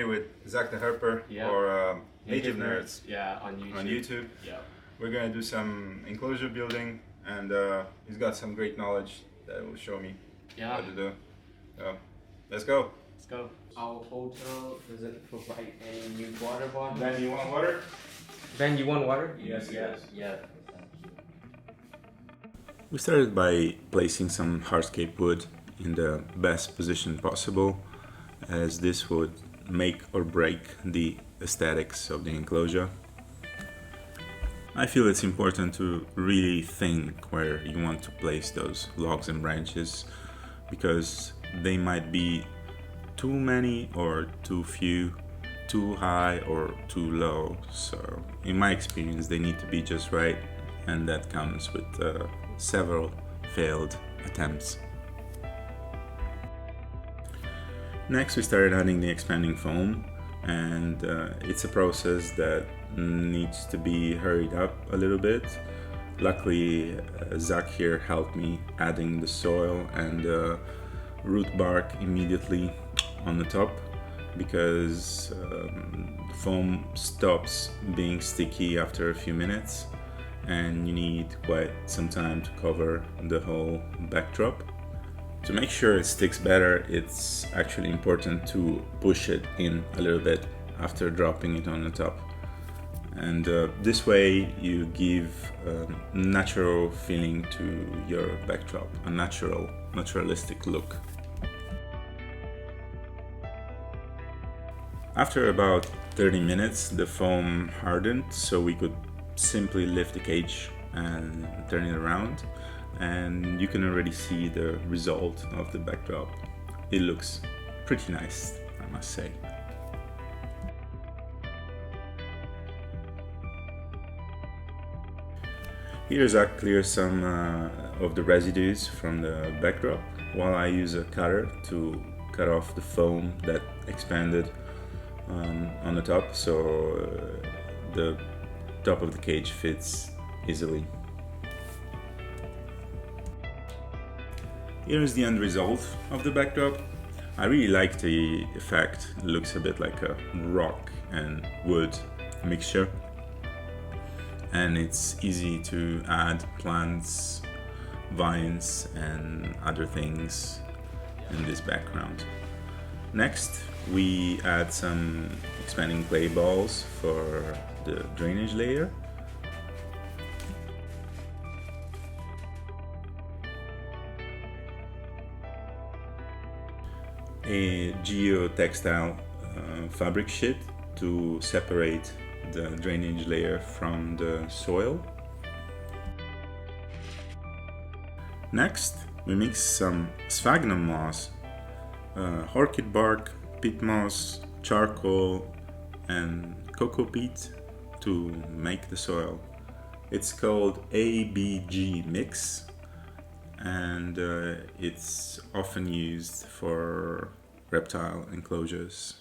here with Zach the Herper, Yeah. or Native Nerds. Yeah, on YouTube. On YouTube. Yeah. We're gonna do some enclosure building, and he's got some great knowledge that will show me what to do. So let's go. Let's go. Our hotel doesn't provide any water bottle. Ben, you want water? Ben, you want water? Yes, yes. Yeah. We started by placing some hardscape wood in the best position possible, as this would make or break the aesthetics of the enclosure. I feel it's important to really think where you want to place those logs and branches, because they might be too many or too few, too high or too low. So in my experience they need to be just right, and that comes with several failed attempts. Next we started adding the expanding foam, and it's a process that needs to be hurried up a little bit. Luckily Zach here helped me adding the soil and root bark immediately on the top, because the foam stops being sticky after a few minutes and you need quite some time to cover the whole backdrop. To make sure it sticks better, it's actually important to push it in a little bit after dropping it on the top. And this way you give a natural feeling to your backdrop, a naturalistic look. After about 30 minutes, the foam hardened, so we could simply lift the cage and turn it around, and you can already see the result of the backdrop. It looks pretty nice, I must say. Here Zach clears some of the residues from the backdrop, while I use a cutter to cut off the foam that expanded on the top, so the top of the cage fits easily. Here is the end result of the backdrop. I really like the effect. It looks a bit like a rock and wood mixture, and it's easy to add plants, vines and other things in this background. Next we add some expanding clay balls for the drainage layer. A geotextile fabric sheet to separate the drainage layer from the soil. Next we mix some sphagnum moss, orchid bark, peat moss, charcoal and cocoa peat to make the soil. It's called ABG mix, and it's often used for reptile enclosures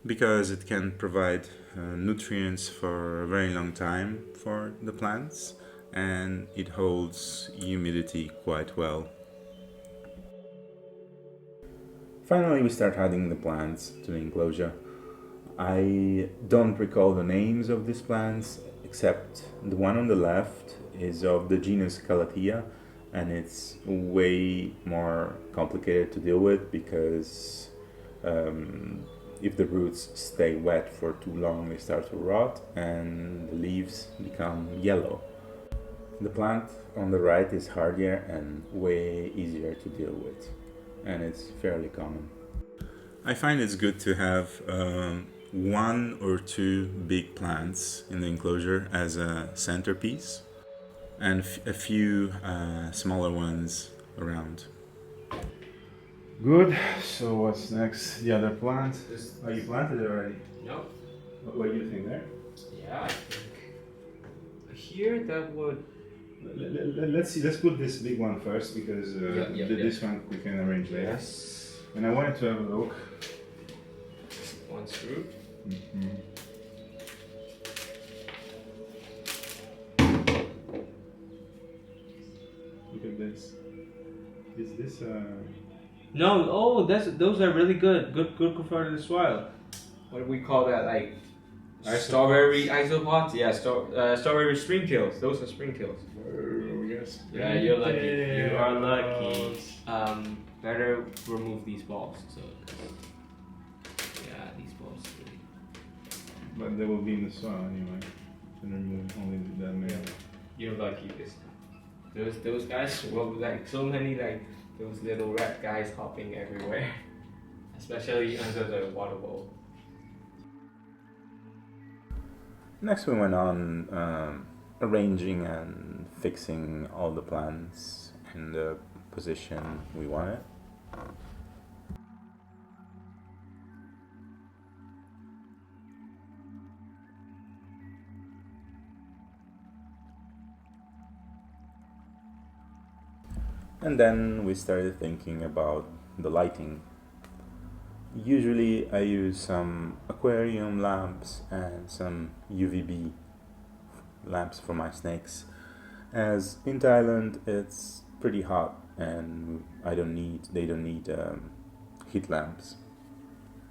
because it can provide nutrients for a very long time for the plants, and it holds humidity quite well. Finally we start adding the plants to the enclosure. I don't recall the names of these plants, except the one on the left is of the genus Calathea, and it's way more complicated to deal with because if the roots stay wet for too long they start to rot and the leaves become yellow. The plant on the right is hardier and way easier to deal with, and it's fairly common. I find it's good to have one or two big plants in the enclosure as a centerpiece, and a few smaller ones around. Good, so what's next? The other plant? Oh, you planted it already? No. What do you think there? Yeah, I think here that would... Let's see, let's put this big one first, because this one we can arrange later. Yes. And I wanted to have a look. One screw. Mm-hmm. Look at this. Is this No, oh, those are really good. Good for the soil. What do we call that? Like strawberry isopods? Yeah, strawberry springtails. Those are springtails. Oh, yes. Yeah, you're lucky. You are lucky. Better remove these balls. So, yeah, these balls really. But they will be in the soil anyway. And remove only that male. You're lucky this time. Those guys will like so many like those little rat guys hopping everywhere, especially under the water bowl. Next, we went on arranging and fixing all the plants in the position we wanted. And then we started thinking about the lighting. Usually I use some aquarium lamps and some UVB lamps for my snakes, as in Thailand it's pretty hot and they don't need heat lamps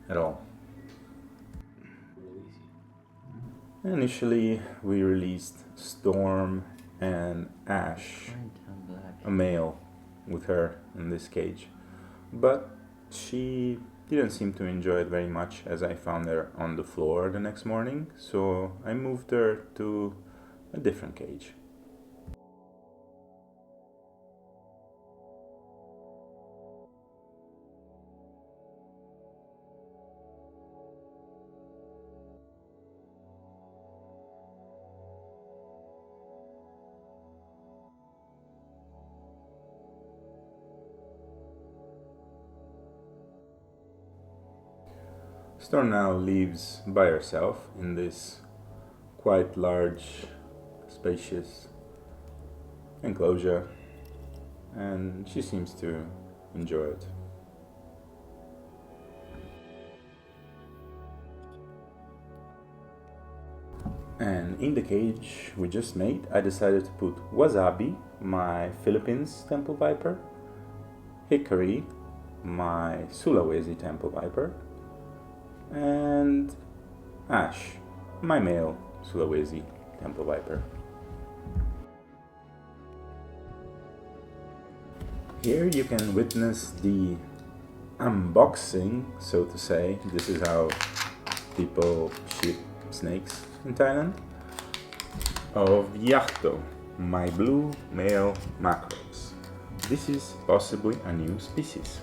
at all. Initially we released Storm and Ash, a male, with her in this cage, but she didn't seem to enjoy it very much, as I found her on the floor the next morning, so I moved her to a different cage. Storm now lives by herself in this quite large, spacious enclosure, and she seems to enjoy it. And in the cage we just made, I decided to put Wasabi, my Philippines temple viper, Hickory, my Sulawesi temple viper, and Ash, my male Sulawesi temple viper. Here you can witness the unboxing, so to say. This is how people ship snakes in Thailand, of Yachto, my blue male macros. This is possibly a new species.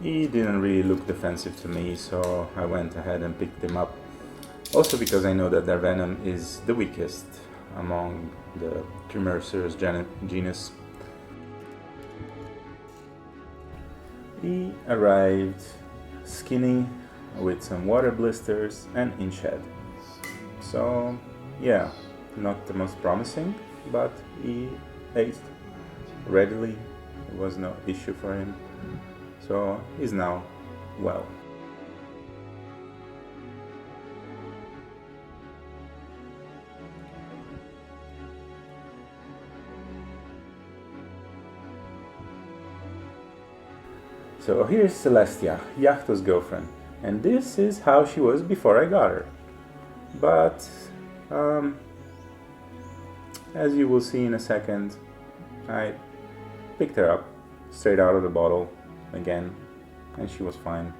He didn't really look defensive to me, so I went ahead and picked him up. Also because I know that their venom is the weakest among the Trimersurs genus. He arrived skinny, with some water blisters and inchhead. So yeah, not the most promising, but he ate readily. There was no issue for him. So he's now well. So here's Celestia, Yachto's girlfriend, and this is how she was before I got her. But as you will see in a second, I picked her up straight out of the bottle again, and she was fine.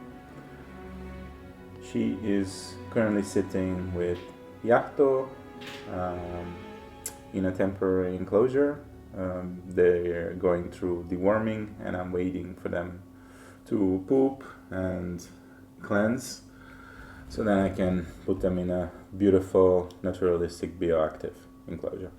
She is currently sitting with Yachto in a temporary enclosure. They're going through deworming, and I'm waiting for them to poop and cleanse, so then I can put them in a beautiful naturalistic bioactive enclosure.